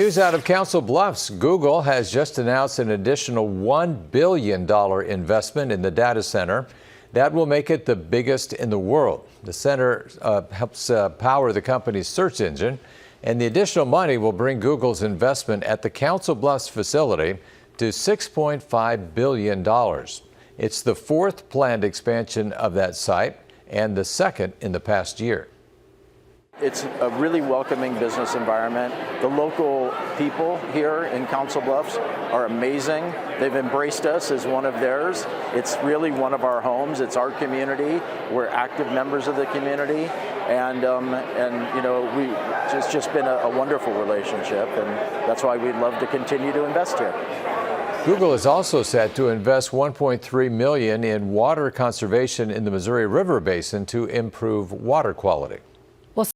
News out of Council Bluffs. Google has just announced an additional $1 billion investment in the data center. That will make it the biggest in the world. The center helps power the company's search engine, and the additional money will bring Google's investment at the Council Bluffs facility to $6.5 billion. It's the fourth planned expansion of that site and the second in the past year. It's a really welcoming business environment. The local people here in Council Bluffs are amazing. They've embraced us as one of theirs. It's really one of our homes. It's our community. We're active members of the community, and you know, it's just been a wonderful relationship, and that's why we'd love to continue to invest here. Google is also set to invest $1.3 million in water conservation in the Missouri River Basin to improve water quality.